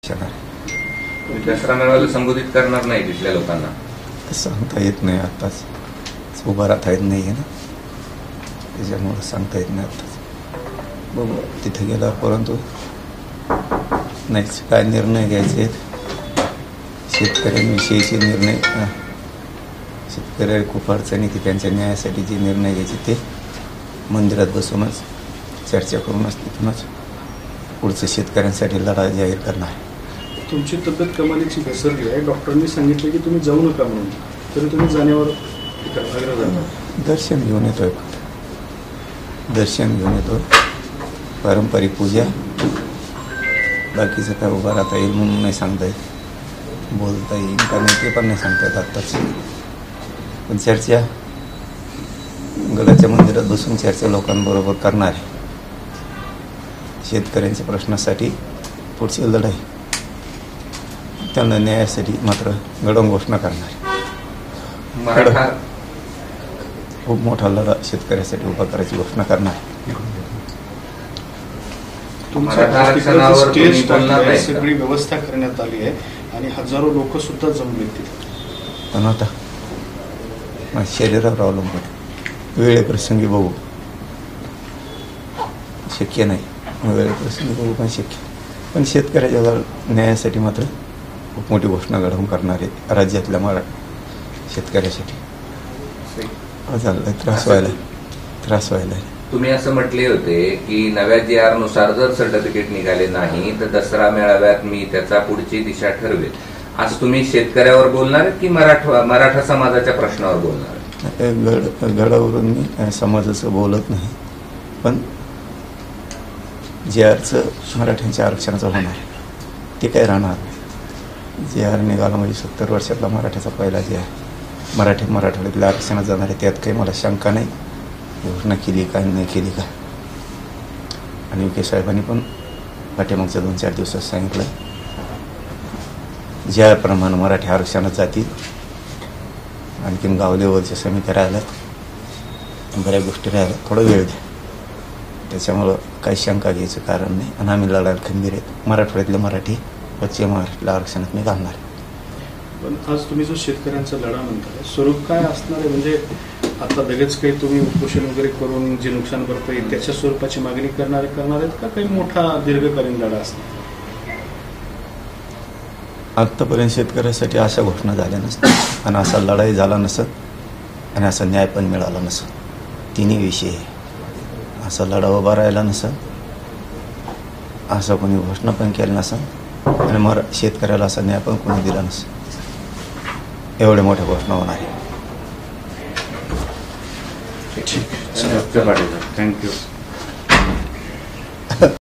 इच्छिणार आहे. दसरा मेळाव्याला संबोधित करणार नाही तिथल्या लोकांना सांगता येत नाही आताच, उभा राहता येत नाही आहे ना, त्याच्यामुळं सांगता येत नाही आताच. बघू तिथे गेल्यावर, परंतु नाहीच काय निर्णय घ्यायचे आहेत शेतकऱ्यांविषयीचे निर्णय. शेतकऱ्याला खूप अडचणी की त्यांच्या न्यायासाठी जे निर्णय घ्यायचे ते मंदिरात बसूनच चर्चा करूनच तिथूनच पुढचं शेतकऱ्यांसाठी लढा जाहीर करणार. तुमची तब्येत कमालीची घसरली आहे, डॉक्टरांनी सांगितलं की तुम्ही जाऊ नका म्हणून, तरी तुम्ही जाण्यावर आग्रह धरला. दर्शन घेऊन येतोय, दर्शन घेऊन येतो, पारंपरिक पूजा, बाकीचं काय उभा राहता येईल म्हणून नाही सांगता येत, बोलता येईल का नाही ते पण नाही सांगता येत आत्ताच. पण चर्चा गडाच्या मंदिरात बसून चर्चा लोकांबरोबर करणार आहे. शेतकऱ्यांच्या प्रश्नासाठी पुढची लढाई, त्यांना न्यायासाठी मात्र गडवून घोषणा करणार. खूप मोठा लढा शेतकऱ्यासाठी उभा करायची घोषणा करणार. सगळी व्यवस्था करण्यात आली आहे आणि हजारो लोक सुद्धा जमले तिथे. पण आता शरीरावर अवलंबून, वेळेप्रसंगी बघू, शक्य नाही, वेळेप्रसंगी बघू पण शक्य. पण शेतकऱ्याच्या न्यायासाठी मात्र खूप मोठी घोषणा घडवून करणार आहे राज्यातल्या शेतकऱ्यासाठी. झालं त्रास व्हायला. तुम्ही असं म्हटले होते की नव्या GR नुसार जर सर्टिफिकेट निघाले नाही तर दसरा मेळाव्यात मी त्याचा पुढची दिशा ठरवेल. आज तुम्ही शेतकऱ्यावर बोलणार की मराठा समाजाच्या प्रश्नावर बोलणार? गडावरून मी समाजाचं बोलत नाही, पण GRचं मराठ्यांच्या आरक्षणाचं होणार, ते काय राहणार. GR निघाला म्हणजे 70 वर्षातला मराठ्याचा पहिला GR, मराठवाड्यातल्या आरक्षणात जाणार आहे. त्यात काही मला शंका नाही. घोषणा केली काय नाही केली काय. आणि विखे साहेबांनी पण पाठीमागच्या 2-4 दिवसात सांगितलं ज्याप्रमाणे मराठी आरक्षणात जातील. आणखीन गाव लेवलच्या समित्या राहिल्यात, बऱ्याच गोष्टी राहिल्या, थोडा वेळ द्या. त्याच्यामुळं काही शंका घ्यायचं कारण नाही. आणि आम्ही लढायला खंबीर आहेत. मराठवाड्यातले मराठी, पश्चिम महाराष्ट्रातल्या आरक्षणात मी घालणार. पण आज तुम्ही जो शेतकऱ्यांचा लढा म्हणताय, स्वरूप काय असणार आहे? म्हणजे आता लगेच काही तुम्ही उपोषण वगैरे करून जे नुकसान भरपाई त्याच्या स्वरूपाची मागणी करणार आहेत का काही मोठा दीर्घकालीन लढा असणार? आत्तापर्यंत शेतकऱ्यासाठी अशा घोषणा झाल्या नसतात आणि असा लढाई झाला नसत आणि असा न्याय पण मिळाला नसत. तिन्ही विषय आहे. असा लढा उभा राहिला नसत, असं कोणी घोषणा पण केली नसत आणि शेतकऱ्याला असा न्याय पण कोणी दिला नसत. एवढ्या मोठ्या घोषणा होणार आहे. थँक्यू.